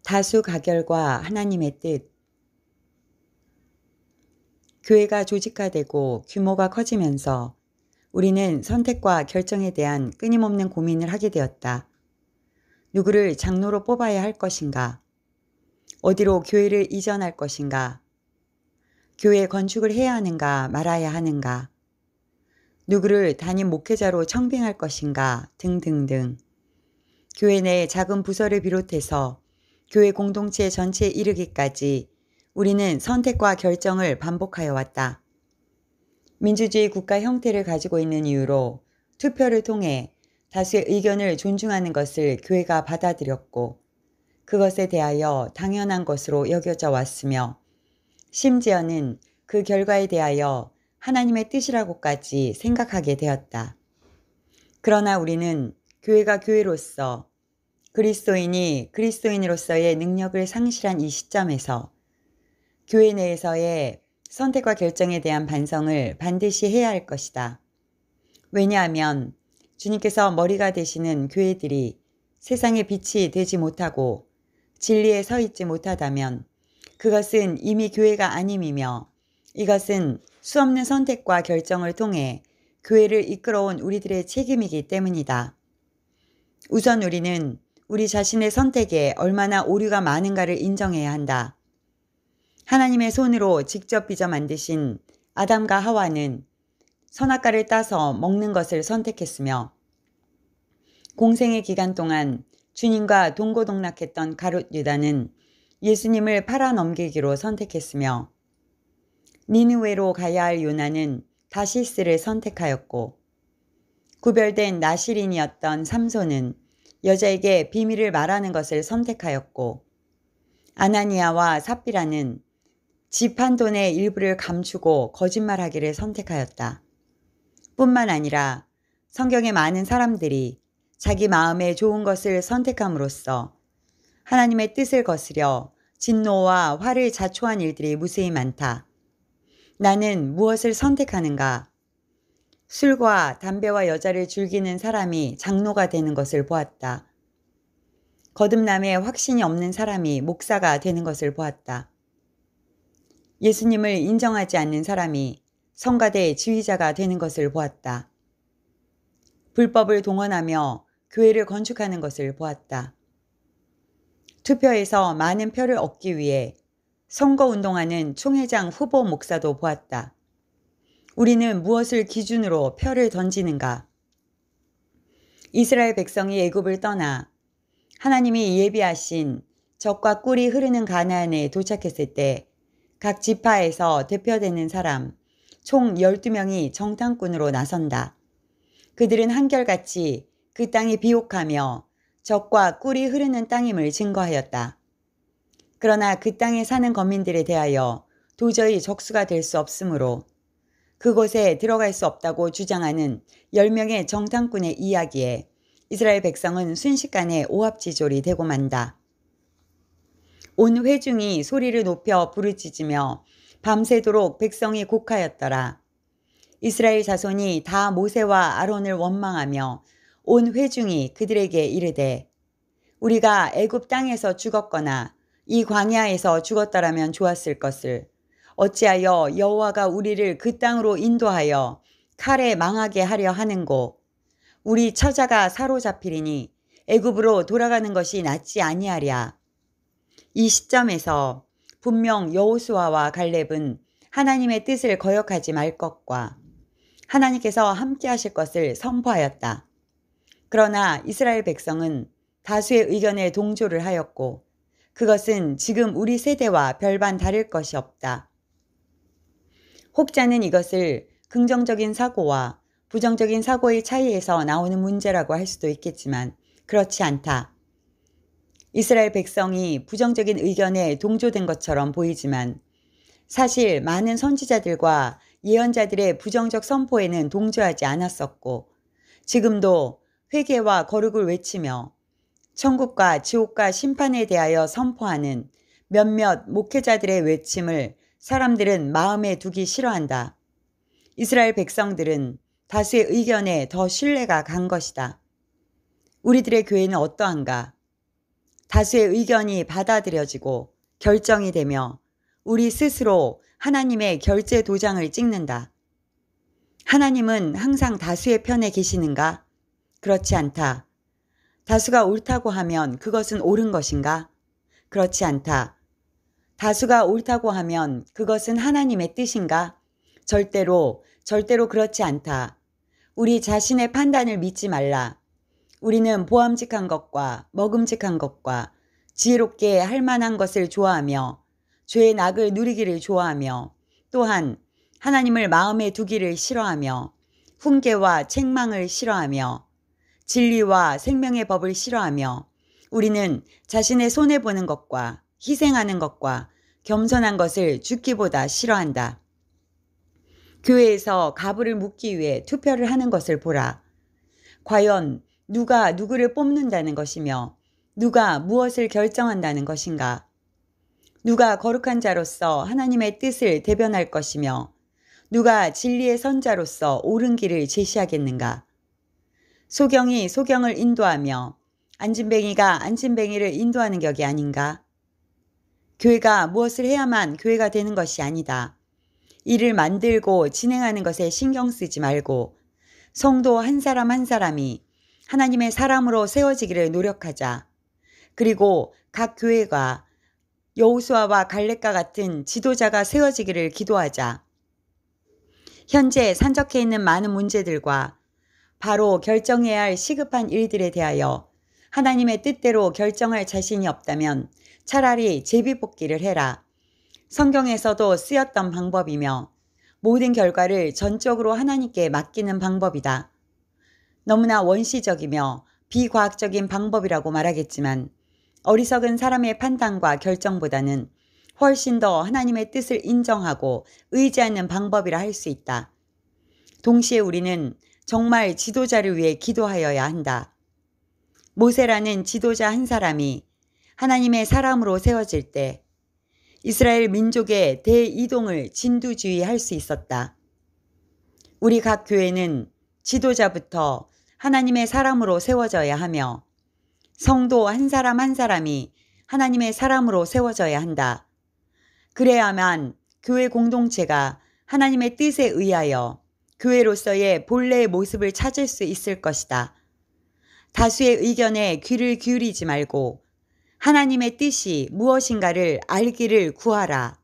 다수 가결과 하나님의 뜻. 교회가 조직화되고 규모가 커지면서 우리는 선택과 결정에 대한 끊임없는 고민을 하게 되었다. 누구를 장로로 뽑아야 할 것인가? 어디로 교회를 이전할 것인가? 교회 건축을 해야 하는가 말아야 하는가? 누구를 담임 목회자로 청빙할 것인가? 등등등. 교회 내 작은 부서를 비롯해서 교회 공동체 전체에 이르기까지 우리는 선택과 결정을 반복하여 왔다. 민주주의 국가 형태를 가지고 있는 이유로 투표를 통해 다수의 의견을 존중하는 것을 교회가 받아들였고 그것에 대하여 당연한 것으로 여겨져 왔으며 심지어는 그 결과에 대하여 하나님의 뜻이라고까지 생각하게 되었다. 그러나 우리는 교회가 교회로서 그리스도인이 그리스도인으로서의 능력을 상실한 이 시점에서 교회 내에서의 선택과 결정에 대한 반성을 반드시 해야 할 것이다. 왜냐하면 주님께서 머리가 되시는 교회들이 세상의 빛이 되지 못하고 진리에 서 있지 못하다면 그것은 이미 교회가 아님이며 이것은 수없는 선택과 결정을 통해 교회를 이끌어온 우리들의 책임이기 때문이다. 우선 우리는 우리 자신의 선택에 얼마나 오류가 많은가를 인정해야 한다. 하나님의 손으로 직접 빚어 만드신 아담과 하와는 선악과를 따서 먹는 것을 선택했으며 공생의 기간 동안 주님과 동고동락했던 가룟 유다는 예수님을 팔아넘기기로 선택했으며 니느웨로 가야 할 요나는 다시스를 선택하였고 구별된 나실인이었던 삼손은 여자에게 비밀을 말하는 것을 선택하였고 아나니아와 삽비라는 집 한 돈의 일부를 감추고 거짓말하기를 선택하였다. 뿐만 아니라 성경의 많은 사람들이 자기 마음에 좋은 것을 선택함으로써 하나님의 뜻을 거스려 진노와 화를 자초한 일들이 무수히 많다. 나는 무엇을 선택하는가? 술과 담배와 여자를 즐기는 사람이 장로가 되는 것을 보았다. 거듭남에 확신이 없는 사람이 목사가 되는 것을 보았다. 예수님을 인정하지 않는 사람이 성가대 지휘자가 되는 것을 보았다. 불법을 동원하며 교회를 건축하는 것을 보았다. 투표에서 많은 표를 얻기 위해 선거운동하는 총회장 후보 목사도 보았다. 우리는 무엇을 기준으로 표를 던지는가? 이스라엘 백성이 애굽을 떠나 하나님이 예비하신 젖과 꿀이 흐르는 가나안에 도착했을 때 각 지파에서 대표되는 사람 총 12명이 정탐꾼으로 나선다. 그들은 한결같이 그 땅이 비옥하며 젖과 꿀이 흐르는 땅임을 증거하였다. 그러나 그 땅에 사는 거민들에 대하여 도저히 적수가 될 수 없으므로 그곳에 들어갈 수 없다고 주장하는 10명의 정탐꾼의 이야기에 이스라엘 백성은 순식간에 오합지졸이 되고 만다. 온 회중이 소리를 높여 부르짖으며 밤새도록 백성이 곡하였더라. 이스라엘 자손이 다 모세와 아론을 원망하며 온 회중이 그들에게 이르되 우리가 애굽 땅에서 죽었거나 이 광야에서 죽었더라면 좋았을 것을 어찌하여 여호와가 우리를 그 땅으로 인도하여 칼에 망하게 하려 하는고 우리 처자가 사로잡히리니 애굽으로 돌아가는 것이 낫지 아니하랴. 이 시점에서 분명 여호수아와 갈렙은 하나님의 뜻을 거역하지 말 것과 하나님께서 함께 하실 것을 선포하였다. 그러나 이스라엘 백성은 다수의 의견에 동조를 하였고 그것은 지금 우리 세대와 별반 다를 것이 없다. 혹자는 이것을 긍정적인 사고와 부정적인 사고의 차이에서 나오는 문제라고 할 수도 있겠지만 그렇지 않다. 이스라엘 백성이 부정적인 의견에 동조된 것처럼 보이지만 사실 많은 선지자들과 예언자들의 부정적 선포에는 동조하지 않았었고 지금도 회개와 거룩을 외치며 천국과 지옥과 심판에 대하여 선포하는 몇몇 목회자들의 외침을 사람들은 마음에 두기 싫어한다. 이스라엘 백성들은 다수의 의견에 더 신뢰가 간 것이다. 우리들의 교회는 어떠한가? 다수의 의견이 받아들여지고 결정이 되며 우리 스스로 하나님의 결제 도장을 찍는다. 하나님은 항상 다수의 편에 계시는가? 그렇지 않다. 다수가 옳다고 하면 그것은 옳은 것인가? 그렇지 않다. 다수가 옳다고 하면 그것은 하나님의 뜻인가? 절대로 그렇지 않다. 우리 자신의 판단을 믿지 말라. 우리는 보암직한 것과 먹음직한 것과 지혜롭게 할 만한 것을 좋아하며 죄의 낙을 누리기를 좋아하며 또한 하나님을 마음에 두기를 싫어하며 훈계와 책망을 싫어하며 진리와 생명의 법을 싫어하며 우리는 자신의 손해보는 것과 희생하는 것과 겸손한 것을 죽기보다 싫어한다. 교회에서 가부를 묻기 위해 투표를 하는 것을 보라. 과연 누가 누구를 뽑는다는 것이며 누가 무엇을 결정한다는 것인가? 누가 거룩한 자로서 하나님의 뜻을 대변할 것이며 누가 진리의 선자로서 옳은 길을 제시하겠는가? 소경이 소경을 인도하며 안진뱅이가 안진뱅이를 인도하는 격이 아닌가? 교회가 무엇을 해야만 교회가 되는 것이 아니다. 일을 만들고 진행하는 것에 신경 쓰지 말고 성도 한 사람 한 사람이 하나님의 사람으로 세워지기를 노력하자. 그리고 각 교회가 여호수아와 갈렙과 같은 지도자가 세워지기를 기도하자. 현재 산적해 있는 많은 문제들과 바로 결정해야 할 시급한 일들에 대하여 하나님의 뜻대로 결정할 자신이 없다면 차라리 제비뽑기를 해라. 성경에서도 쓰였던 방법이며 모든 결과를 전적으로 하나님께 맡기는 방법이다. 너무나 원시적이며 비과학적인 방법이라고 말하겠지만 어리석은 사람의 판단과 결정보다는 훨씬 더 하나님의 뜻을 인정하고 의지하는 방법이라 할 수 있다. 동시에 우리는 정말 지도자를 위해 기도하여야 한다. 모세라는 지도자 한 사람이 하나님의 사람으로 세워질 때 이스라엘 민족의 대이동을 진두지휘할 수 있었다. 우리 각 교회는 지도자부터 하나님의 사람으로 세워져야 하며 성도 한 사람 한 사람이 하나님의 사람으로 세워져야 한다. 그래야만 교회 공동체가 하나님의 뜻에 의하여 교회로서의 본래의 모습을 찾을 수 있을 것이다. 다수의 의견에 귀를 기울이지 말고 하나님의 뜻이 무엇인가를 알기를 구하라.